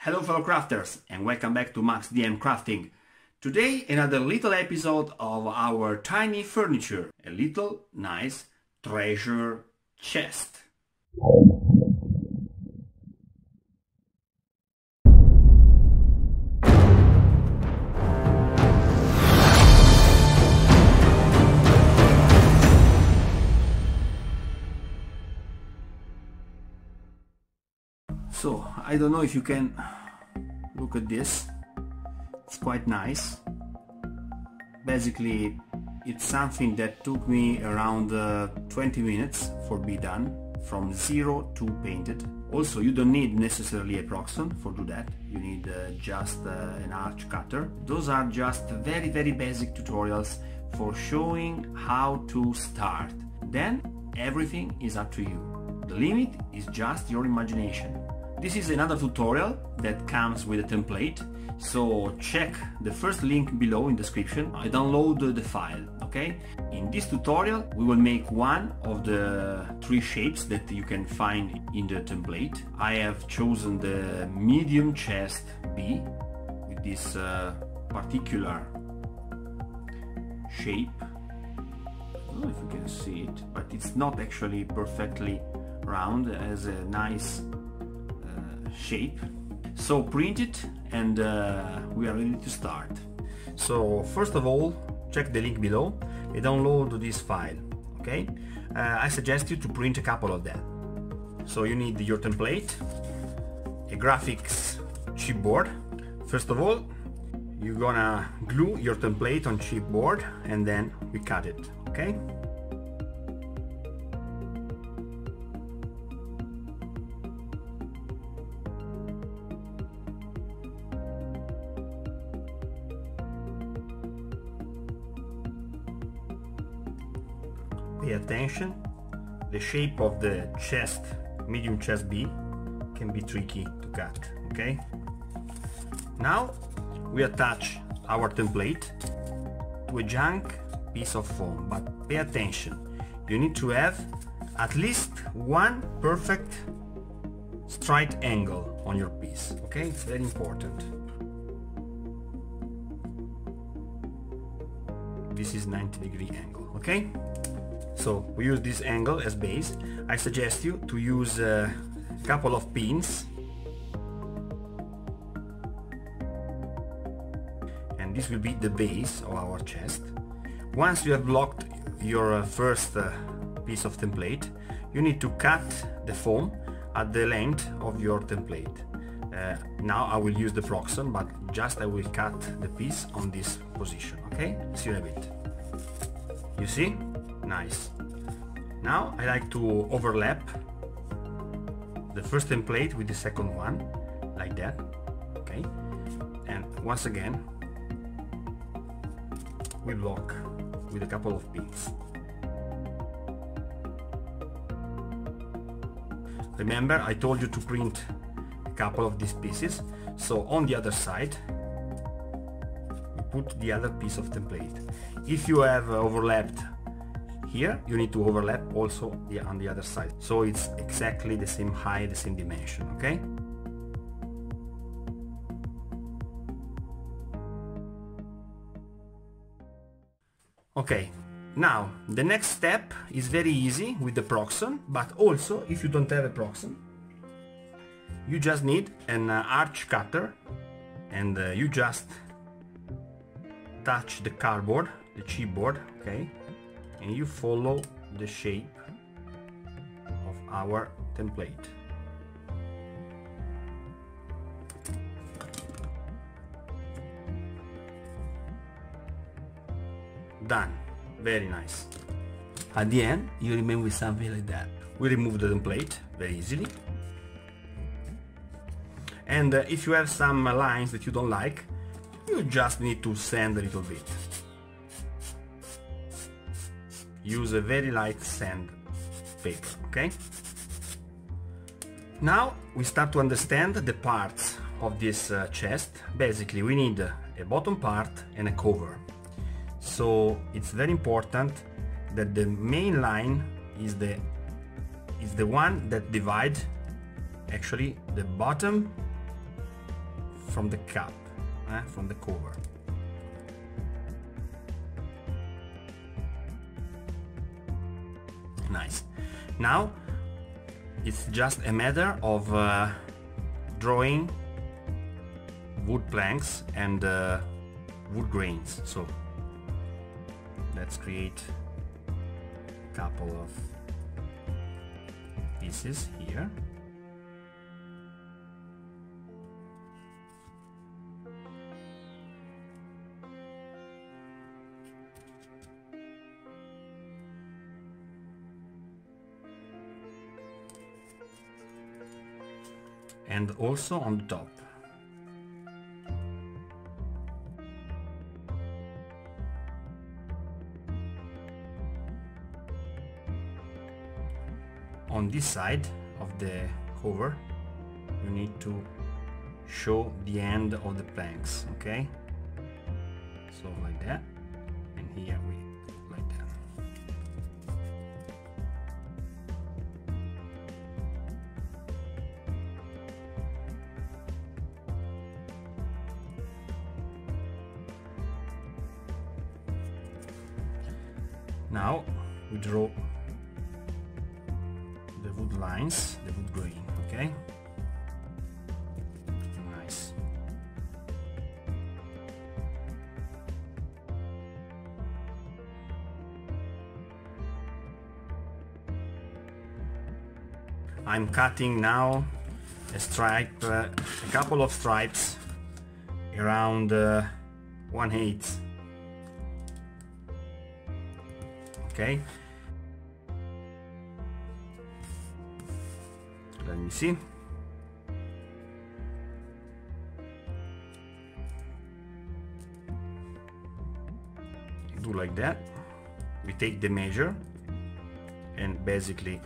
Hello fellow crafters and welcome back to maxdmcrafting. Today another little episode of our tiny furniture, a little nice treasure chest. So I don't know if you can look at this. It's quite nice. Basically it's something that took me around 20 minutes for be done, from zero to painted. Also you don't need necessarily a proxen for do that. You need just an arch cutter. Those are just very basic tutorials for showing how to start. Then everything is up to you. The limit is just your imagination. This is another tutorial that comes with a template, so check the first link below in description. I download the file, okay? In this tutorial we will make one of the three shapes that you can find in the template. I have chosen the medium chest B with this particular shape. I don't know if you can see it, but it's not actually perfectly round. It has a nice shape. So print it and we are ready to start. So first of all, check the link below and download this file, okay? I suggest you to print a couple of them. So you need your template, a graphics chipboard. First of all, you're gonna glue your template on chipboard and then we cut it, okay? Pay attention, the shape of the chest, medium chest B, can be tricky to cut, okay? Now we attach our template to a junk piece of foam, but pay attention, you need to have at least one perfect straight angle on your piece, okay? It's very important. This is 90-degree angle, okay? So we use this angle as base. I suggest you to use a couple of pins, and this will be the base of our chest. Once you have blocked your first piece of template, you need to cut the foam at the length of your template. Now I will use the proxen, but just I will cut the piece on this position, okay? See you in a bit. You see? Nice. Now I like to overlap the first template with the second one, like that, okay? And once again we block with a couple of pins. Remember, I told you to print a couple of these pieces, so on the other side we put the other piece of template. If you have overlapped here, you need to overlap also on the other side, so it's exactly the same height, the same dimension, okay? Okay, now the next step is very easy with the proxen, but also if you don't have a proxen, you just need an arch cutter, and you just touch the cardboard, the chipboard, okay? And you follow the shape of our template. Done. Very nice. At the end you remain with something like that. We remove the template very easily, and if you have some lines that you don't like, you just need to sand a little bit. Use a very light sand paper, okay? Now we start to understand the parts of this chest. Basically we need a bottom part and a cover. So it's very important that the main line is the one that divides actually the bottom from the cap, from the cover. Nice. Now it's just a matter of drawing wood planks and wood grains. So let's create a couple of pieces here. And also on the top. On this side of the cover, you need to show the end of the planks, okay? So like that, and here we like that. Now we draw the wood lines, the wood grain, okay? Nice. I'm cutting now a stripe, a couple of stripes around 1/8. Okay, let me see. Do like that. We take the measure and basically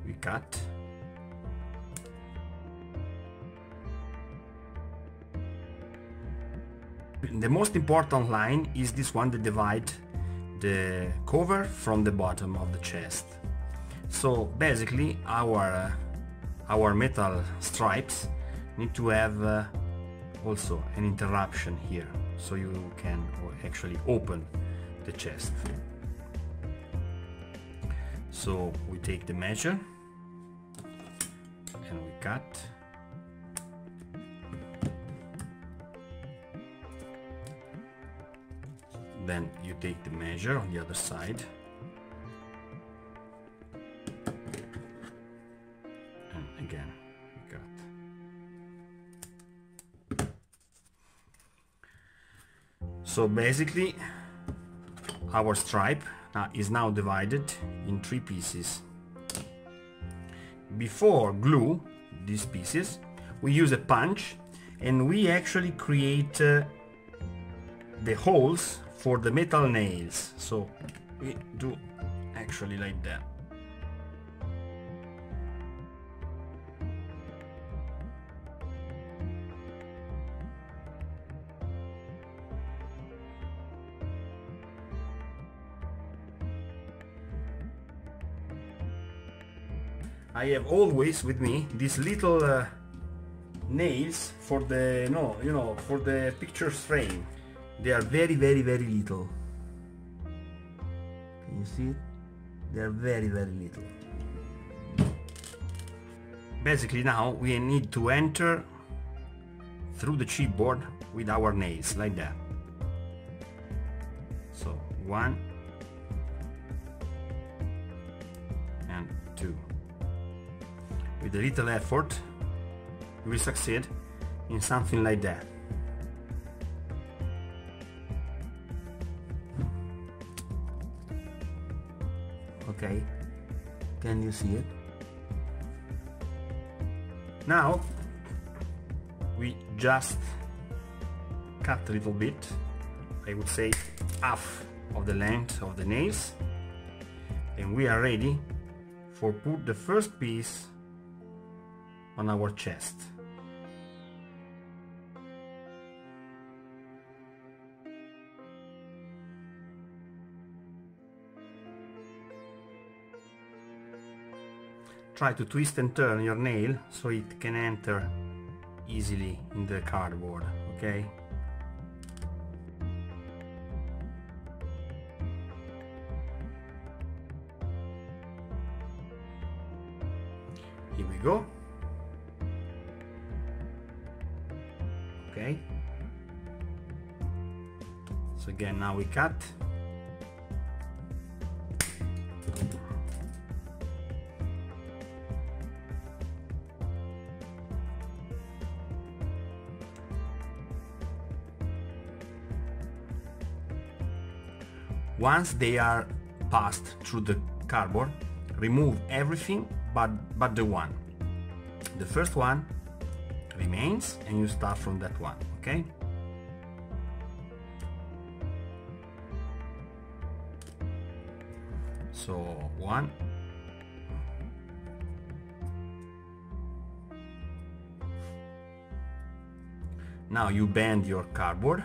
we cut. The most important line is this one that divides the cover from the bottom of the chest. So basically our metal stripes need to have also an interruption here, so you can actually open the chest. So we take the measure and we cut. Then you take the measure on the other side and again we cut. So basically our stripe is now divided in 3 pieces. Before glue these pieces we use a punch and we actually create the holes for the metal nails. So we do actually like that. I have always with me these little nails for the for the picture frame. They are very little. Can you see it? They are very little. Basically now we need to enter through the chipboard with our nails like that. So 1 and 2. With a little effort we will succeed in something like that. Okay, can you see it? Now we just cut a little bit, I would say half of the length of the nails, and we are ready for put the first piece on our chest. Try to twist and turn your nail so it can enter easily in the cardboard, okay? Here we go. Okay. So again, now we cut. Once they are passed through the cardboard, remove everything but the one. The first one remains and you start from that one, okay? So one. Now you bend your cardboard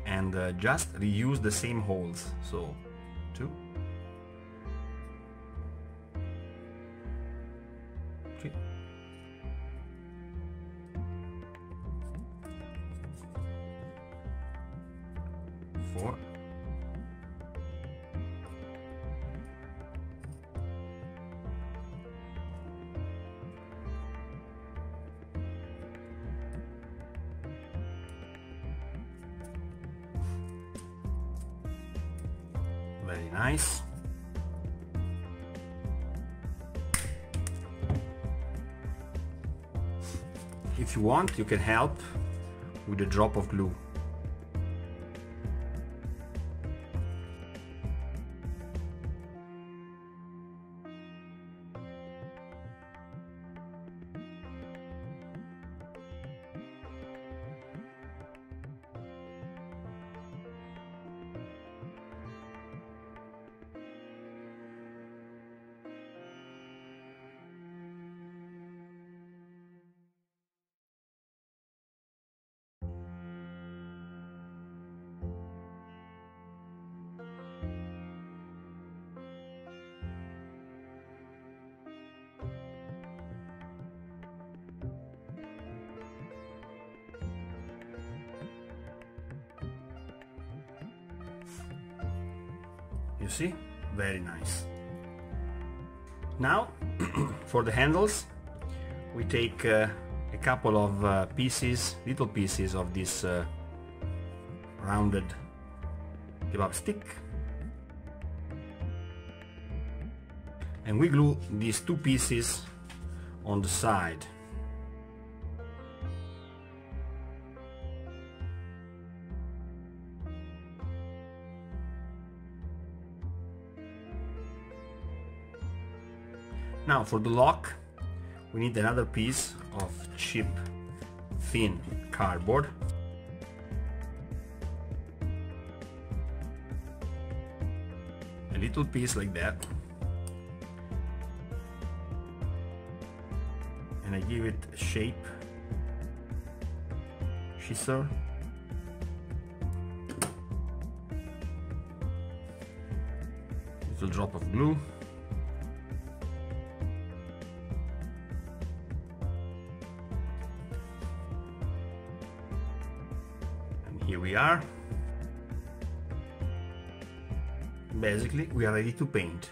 and just reuse the same holes. So 2, 3, 4, 5. Very nice. If you want, you can help with a drop of glue. You see? Very nice. Now, for the handles, we take a couple of pieces, little pieces of this rounded kebab stick, and we glue these 2 pieces on the side. Now for the lock, we need another piece of cheap thin cardboard. A little piece like that. And I give it a shape. Scissor. Little drop of glue. Here we are. Basically, we are ready to paint.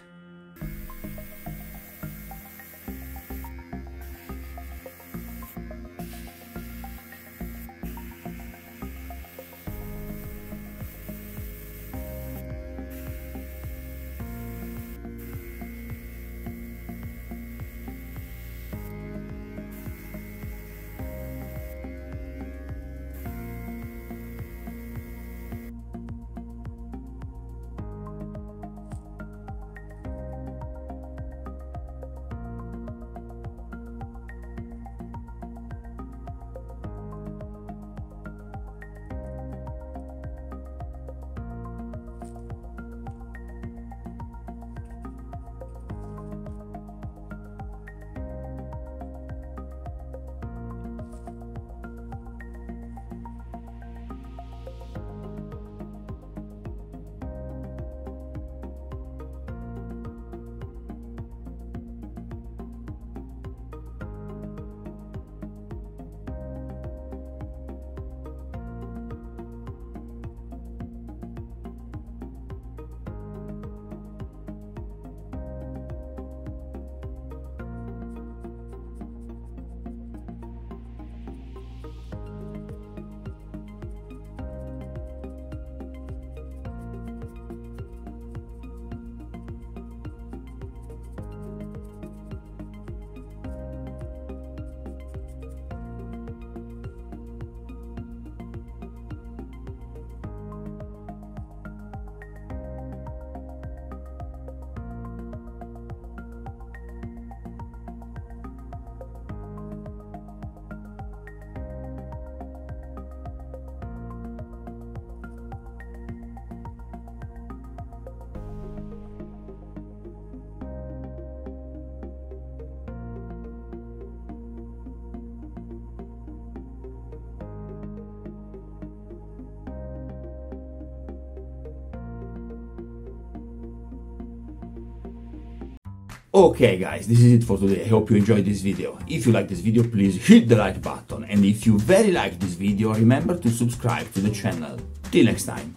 Okay guys, this is it for today. I hope you enjoyed this video. If you like this video, please hit the like button, and if you very like this video, remember to subscribe to the channel. Till next time,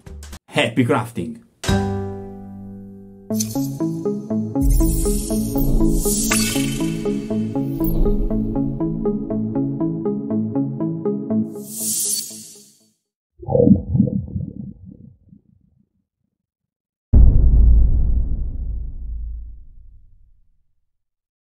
happy crafting!